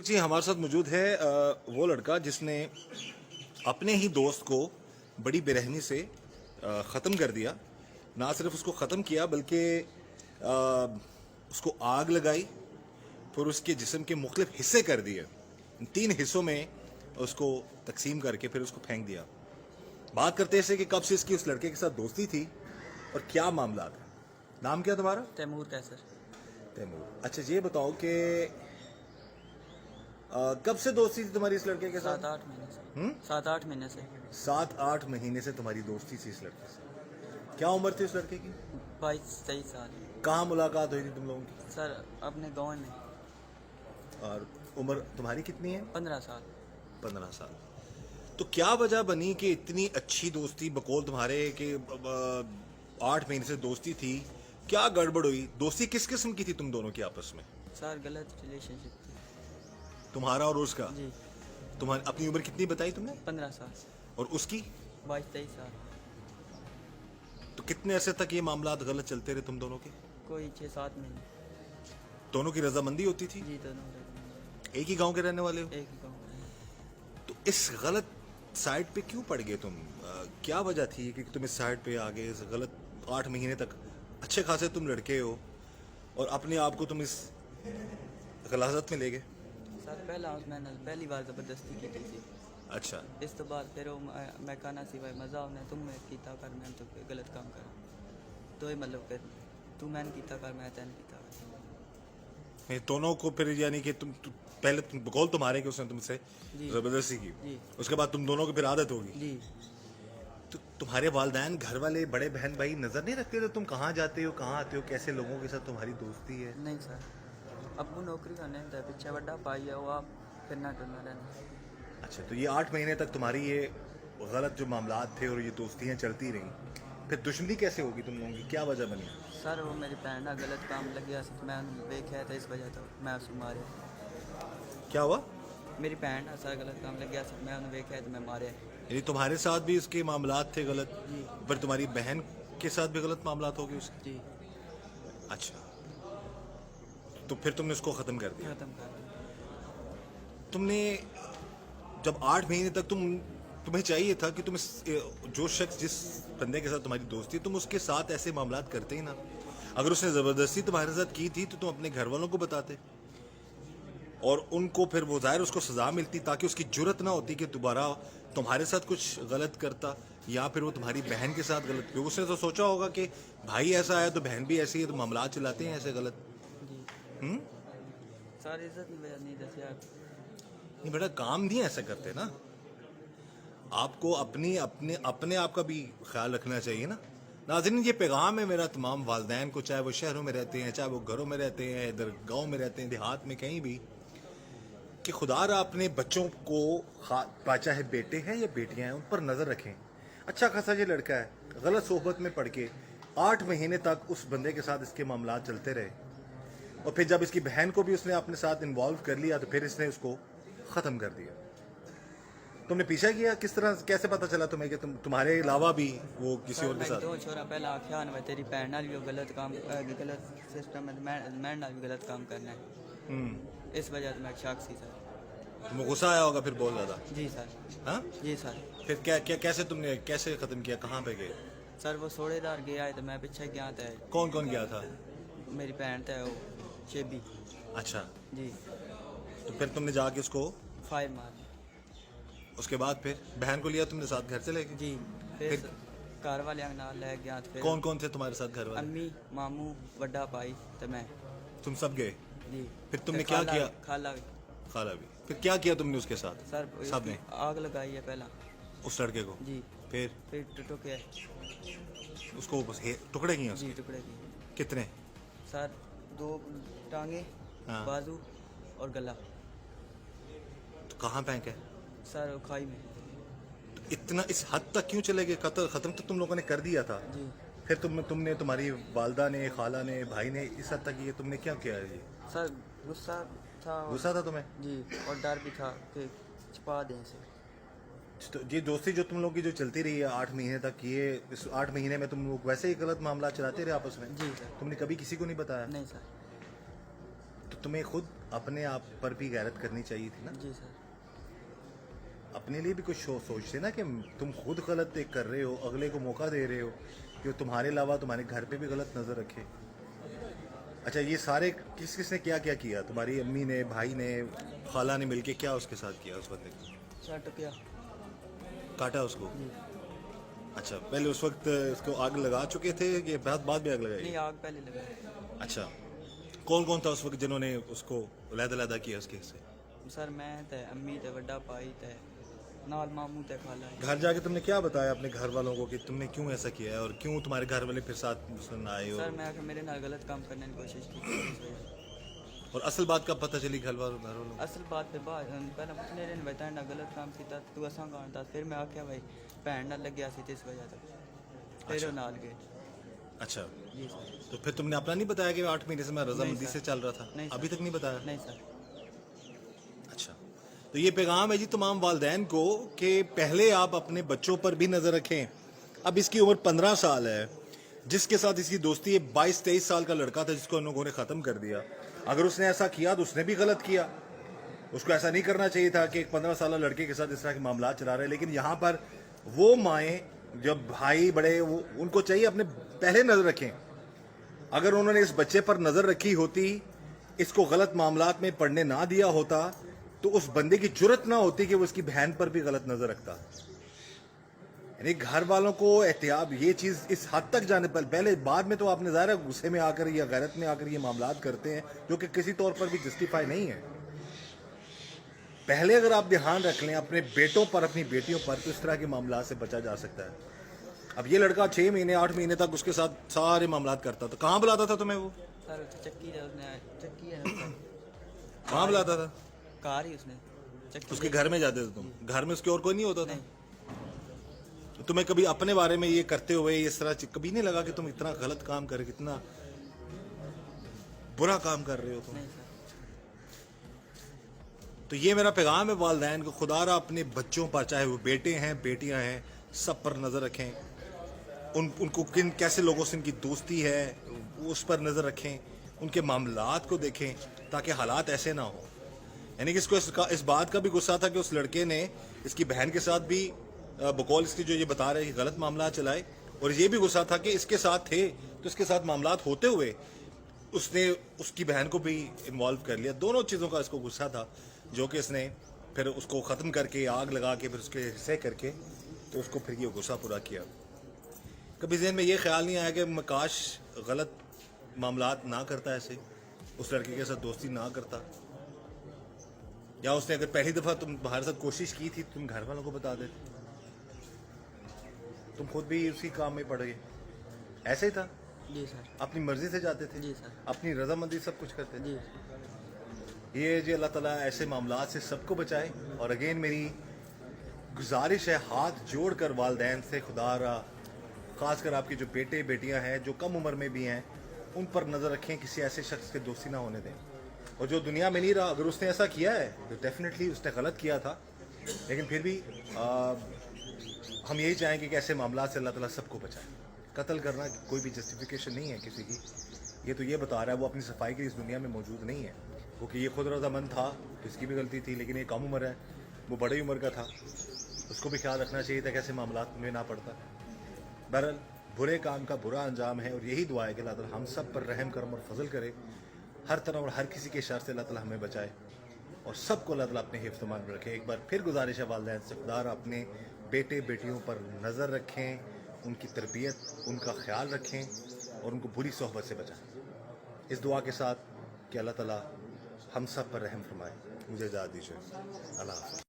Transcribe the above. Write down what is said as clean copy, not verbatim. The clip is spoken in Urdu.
جی ہمارے ساتھ موجود ہے وہ لڑکا جس نے اپنے ہی دوست کو بڑی بے رحمی سے ختم کر دیا. نہ صرف اس کو ختم کیا بلکہ اس کو آگ لگائی، پھر اس کے جسم کے مختلف حصے کر دیے، 3 حصوں میں اس کو تقسیم کر کے پھر اس کو پھینک دیا. بات کرتے ہیں کہ کب سے اس کی اس لڑکے کے ساتھ دوستی تھی اور کیا معاملات ہیں. نام کیا تمہارا؟ تیمور کیسر. تیمور. اچھا یہ بتاؤ کہ کب سے دوستی تھی تمہاری اس لڑکے کے ساتھ؟ 7-8 مہینے سے. 7-8 مہینے سے. 7-8 مہینے سے تمہاری دوستی تھی اس لڑکے سے. کیا عمر تھی اس لڑکے کی؟ 22-23 سال. کہاں ملاقات ہوئی تھی تم لوگوں کی؟ سر اپنے گاؤں میں. اور عمر تمہاری کتنی ہے؟ 15 سال. 15 سال. تو کیا وجہ بنی کہ اتنی اچھی دوستی بقول تمہارے کہ 8 مہینے سے دوستی تھی، کیا گڑبڑ ہوئی؟ دوستی کس قسم کی تھی تم دونوں کی آپس میں؟ سر غلط ریلیشن شپ تھی. تمہارا اور اس کا؟ جی. تمہاری اپنی عمر کتنی بتائی تم نے؟ 15 سال. اور اس کی؟ 22-23 سال. تو کتنے عرصے تک یہ معاملات غلط چلتے رہے تم دونوں کے؟ کوئی 6-7 مہینے. دونوں کی رضامندی ہوتی تھی؟ جی دونوں ایک ہی گاؤں کے رہنے والے ہو؟ ایک ہی گاؤں میں. تو اس غلط سائٹ پہ کیوں پڑ گئے تم؟ کیا وجہ تھی کہ تم اس سائٹ پہ آ گئے؟ اس غلط 8 مہینے تک اچھے خاصے تم لڑکے ہو اور اپنے آپ کو تم اس غلاظت میں لے گئے. سر میں نے پہلی بار زبردستی کی تھی. اچھا. اس تو بعد پھر میں کہنا سی بھائی مزہ آنا تم میں کیتا کر میں تو غلط کام کر تو یہ مطلب کہ تو میں نے کیتا کر میں تین کیتا کر. دونوں کو پھر یعنی کہ تم پہلے بقول تمہارے کہ اس نے تم سے جی. زبردستی کی، جی. اس کے بعد تم دونوں کو پھر عادت ہوگی. جی. تو تمہارے والدین گھر والے بڑے بہن بھائی نظر نہیں رکھتے تھے تم کہاں جاتے ہو کہاں آتے ہو کیسے لوگوں کے ساتھ تمہاری دوستی ہے؟ نہیں سر. ابو نوکری کرنے ہوتا ہے پیچھے بڑا پائی ہے وہ آپ پھرنا ٹرنا رہنا. اچھا. تو یہ 8 مہینے تک تمہاری یہ غلط جو معاملات تھے اور یہ دوستیاں چلتی رہیں، پھر دشمنی کیسے ہوگی تم لوگوں کی؟ کیا وجہ بنی؟ سر وہ میری بہن کا غلط کام لگیا میں دیکھا تھا اس وجہ تو میں اس کو ماریا. کیا ہوا؟ میری بہن کا سر غلط کام لگیا میں انہوں دیکھا تو میں ماریا. یعنی تمہارے ساتھ بھی اس کے معاملات تھے غلط؟ جی. پر تمہاری بہن کے ساتھ بھی غلط معاملات ہو گئے اس کے؟ جی. اچھا. تو پھر تم نے اس کو ختم کر دیا. ختم کر دیا. تم نے جب 8 مہینے تک تمہیں چاہیے تھا کہ تم جو شخص جس بندے کے ساتھ تمہاری دوستی تم اس کے ساتھ ایسے معاملات کرتے ہی نا. اگر اس نے زبردستی تمہارے ساتھ کی تھی تو تم اپنے گھر والوں کو بتاتے اور ان کو پھر وہ ظاہر اس کو سزا ملتی تاکہ اس کی جرت نہ ہوتی کہ دوبارہ تمہارے ساتھ کچھ غلط کرتا یا پھر وہ تمہاری بہن کے ساتھ غلط. کیونکہ اس نے تو سوچا ہوگا کہ بھائی ایسا ہے تو بہن بھی ایسی ہے تو معاملات چلاتے ہیں ایسے غلط. جی. ساری عزت نہیں دسیا. نہیں بیٹا کام نہیں ایسا کرتے نا. آپ کو اپنے آپ کا بھی خیال رکھنا چاہیے نا. ناظرین یہ پیغام ہے میرا تمام والدین کو، چاہے وہ شہروں میں رہتے ہیں چاہے وہ گھروں میں رہتے ہیں ادھر گاؤں میں رہتے ہیں دیہات میں کہیں بھی، کہ خدا را اپنے بچوں کو چاہے بیٹے ہیں یا بیٹیاں ہیں ان پر نظر رکھیں. اچھا خاصا یہ لڑکا ہے غلط صحبت میں پڑھ کے 8 مہینے تک اس بندے کے ساتھ اس کے معاملات چلتے رہے اور پھر جب اس کی بہن کو بھی اس نے اپنے ساتھ انوالو کر لیا تو پھر اس نے اس کو ختم کر دیا. تم نے پیچھا کیا کس طرح کیسے پتا چلا تمہیں کہ تمہارے علاوہ بھی وہ کسی اور کے ساتھ؟ دو چھوڑا پہلا آخیا نا تیری بہن نال بھی غلط کام غلط سسٹم ہے میں نال بھی غلط کام کرنا ہے. اس وجہ سے میں شاک سی سر. تمہیں غصہ آیا ہوگا پھر بہت زیادہ؟ جی سر. ہاں جی سر. پھر کیسے تم نے کیسے ختم کیا؟ کہاں پہ گئے؟ سر وہ سوڑے دار گیا ہے تو میں پیچھے گیا تھا. کون کون گیا تھا؟ میری بہن تھا وہ شیبی. اچھا. جی. تو پھر تم نے جا کے اس کو فائر مار. اس کے بعد پھر بہن کو لیا تم نے ساتھ گھر سے لے کے؟ جی. پھر گھر والے نال لے گیا. کون کون تھے تمہارے ساتھ گھر والے؟ امی ماموں بڑا بھائی تو میں. تم سب گئے؟ جی. پھر تم نے کیا کیا؟ خالہ بھی. پھر کیا کیا تم نے اس کے ساتھ؟ سر سب نے آگ لگائی ہے پہلا اس لڑکے کو. جی. پھر ٹوٹے اس کو ٹکڑے کیے؟ جی ٹکڑے کیے. کتنے؟ سر 2 ٹانگیں بازو اور گلا. تو کہاں پھینکے؟ سر کھائی میں. اتنا اس حد تک کیوں چلے گئے؟ ختم تو تم لوگوں نے کر دیا تھا. جی. پھر تم نے تمہاری والدہ نے خالہ نے بھائی نے اس حد تک یہ تم نے کیا کیا ہے؟ جی سر غصہ تھا تمہیں؟ جی. اور ڈر بھی تھا کہ چھپا دیں سے. یہ دوستی جو تم لوگ کی جو چلتی رہی ہے 8 مہینے تک، یہ اس 8 مہینے میں تم لوگ ویسے ہی غلط معاملات چلاتے رہے آپس میں؟ جی سر. تم نے کبھی کسی کو نہیں بتایا؟ نہیں سر. تو تمہیں خود اپنے آپ پر بھی غیرت کرنی چاہیے تھی نا. جی سر. اپنے لیے بھی کچھ سوچتے نا کہ تم خود غلط کر رہے ہو, اگلے کو موقع دے رہے ہو کہ وہ تمہارے علاوہ تمہارے گھر پہ بھی غلط نظر رکھے. اچھا یہ سارے کس نے کیا کیا؟ تمہاری امی نے, بھائی نے, خالہ نے مل کے کیا اس کے ساتھ کیا اس بندے کو؟ چٹ کیا. کاٹا اس کو؟ جی. اچھا پہلے اس وقت اس کو آگ لگا چکے تھے کہ بعد میں آگ لگائی؟ نہیں, آگ پہلے لگا. اچھا کون تھا اس وقت جنہوں نے اس کو علیحدہ کیا اس کے حصے؟ سر میں تے, امی تے, وڈا بھائی تے, نال ماموں تے, خالہ. گھر جا کے تم نے کیا بتایا اپنے گھر والوں کو کہ تم نے کیوں ایسا کیا ہے اور کیوں تمہارے گھر والے پھر ساتھ سن آئے ہو؟ سر میں کہ میرے نال غلط کام کرنے کی کوشش کی اس وجہ سے. اور اصل بات کب پتہ چلی گھر والوں؟ اصل بات پہ پہلے پوچھنے رہے بتا نہ غلط کام کیتا تو اساں کانتا. پھر میں آخیا بھائی بھن نہ لگیا سی اس وجہ سے پھر وہ نال گئے. اچھا جی سر. تو پھر تم نے اپنا نہیں بتایا کہ 8 مہینے سے میں رضامندی نہیں سے سر. چل رہا تھا؟ نہیں سر. ابھی تک نہیں بتایا؟ نہیں سر. اچھا تو یہ پیغام ہے جی تمام والدین کو کہ پہلے آپ اپنے بچوں پر بھی نظر رکھیں. اب اس کی عمر 15 سال ہے, جس کے ساتھ اس کی دوستی ہے 22-23 سال کا لڑکا تھا جس کو ان لوگوں نے ختم کر دیا. اگر اس نے ایسا کیا تو اس نے بھی غلط کیا, اس کو ایسا نہیں کرنا چاہیے تھا کہ ایک 15 سالہ لڑکے کے ساتھ اس طرح کے معاملات چلا رہے ہیں. لیکن یہاں پر وہ مائیں جب بھائی بڑے ان کو چاہیے اپنے پہلے نظر رکھیں. اگر انہوں نے اس بچے پر نظر رکھی ہوتی, اس کو غلط معاملات میں پڑھنے نہ دیا ہوتا, تو اس بندے کی جرت نہ ہوتی کہ وہ اس کی بہن پر بھی غلط نظر رکھتا. یعنی گھر والوں کو احتیاط, یہ چیز اس حد تک جانے پر پہلے, بعد میں تو آپ نے ظاہر ہے غصے میں آ کر یا غیرت میں آ کر یہ معاملات کرتے ہیں جو کہ کسی طور پر بھی جسٹیفائی نہیں ہے. پہلے اگر آپ دھیان رکھ لیں اپنے بیٹوں پر, اپنی بیٹیوں پر, تو اس طرح کے معاملات سے بچا جا سکتا ہے. اب یہ لڑکا 6 مہینے 8 مہینے تک اس کے ساتھ سارے معاملات کرتا تھا. کہاں بلاتا تھا تمہیں وہ؟ سر چکی ہے اس نے, چکی ہے نا کہاں بلاتا تھا؟ کار ہی اس نے چکی. اس کے گھر میں جاتے تھے تم؟ گھر میں اس کے اور کوئی نہیں ہوتا تھا؟ نہیں. تمہیں کبھی اپنے بارے میں یہ کرتے ہوئے اس طرح کبھی نہیں لگا کہ تم اتنا غلط کام کر, کتنا برا کام کر رہے ہو تم؟ نہیں سر. تو یہ میرا پیغام ہے والدین کو, خدا را اپنے بچوں پر, چاہے وہ بیٹے ہیں بیٹیاں ہیں, سب پر نظر رکھیں. ان کو کیسے لوگوں سے ان کی دوستی ہے اس پر نظر رکھیں, ان کے معاملات کو دیکھیں تاکہ حالات ایسے نہ ہوں. یعنی کہ اس کو اس بات کا بھی غصہ تھا کہ اس لڑکے نے اس کی بہن کے ساتھ بھی بقول اس کی جو یہ بتا رہے کہ غلط معاملات چلائے, اور یہ بھی غصہ تھا کہ اس کے ساتھ تھے تو اس کے ساتھ معاملات ہوتے ہوئے اس نے اس کی بہن کو بھی انوالو کر لیا. دونوں چیزوں کا اس کو غصہ تھا جو کہ اس نے پھر اس کو ختم کر کے, آگ لگا کے, پھر اس کے حصے کر کے, تو اس کو پھر یہ غصہ پورا کیا. کبھی ذہن میں یہ خیال نہیں آیا کہ میں کاش غلط معاملات نہ کرتا, ایسے اس لڑکے کے ساتھ دوستی نہ کرتا, یا اس نے اگر پہلی دفعہ تمہارے ساتھ کوشش کی تھی تم گھر والوں کو بتا دیتے, تم خود بھی اسی کام میں پڑ گئے. ایسے ہی تھا, جی سر. اپنی مرضی سے جاتے تھے, جی سر. اپنی رضامندی سب کچھ کرتے تھے. جی. یہ جی اللہ تعالیٰ ایسے معاملات سے سب کو بچائے. اور اگین میری گزارش ہے ہاتھ جوڑ کر والدین سے, خدا را خاص کر آپ کے جو بیٹے بیٹیاں ہیں جو کم عمر میں بھی ہیں, ان پر نظر رکھیں, کسی ایسے شخص کے دوستی نہ ہونے دیں. اور جو دنیا میں نہیں رہا, اگر اس نے ایسا کیا ہے تو ڈیفینیٹلی اس نے غلط کیا تھا, لیکن پھر بھی ہم یہی چاہیں گے کہ ایسے معاملات سے اللہ تعالیٰ سب کو بچائے. قتل کرنا کوئی بھی جسٹیفیکیشن نہیں ہے کسی کی. یہ تو یہ بتا رہا ہے وہ اپنی صفائی کے اس دنیا میں موجود نہیں ہے, کیونکہ یہ خود رضامند تھا تو اس کی بھی غلطی تھی, لیکن یہ کم عمر ہے, وہ بڑی عمر کا تھا, اس کو بھی خیال رکھنا چاہیے تھا کہ ایسے معاملات میں نہ پڑتا. بہرحال برے کام کا برا انجام ہے, اور یہی دعا ہے کہ اللہ تعالیٰ ہم سب پر رحم کرم اور فضل کرے, ہر طرح اور ہر کسی کے شر سے اللہ تعالیٰ ہمیں بچائے, اور سب کو اللہ تعالیٰ اپنے حفظ و امان میں رکھے. ایک بار پھر گزارش ہے والدین سے, خدا را اپنے بیٹے بیٹیوں پر نظر رکھیں, ان کی تربیت, ان کا خیال رکھیں, اور ان کو بری صحبت سے بچائیں. اس دعا کے ساتھ کہ اللہ تعالیٰ ہم سب پر رحم فرمائے. مجھے اجازت دیجیے. اللہ حافظ.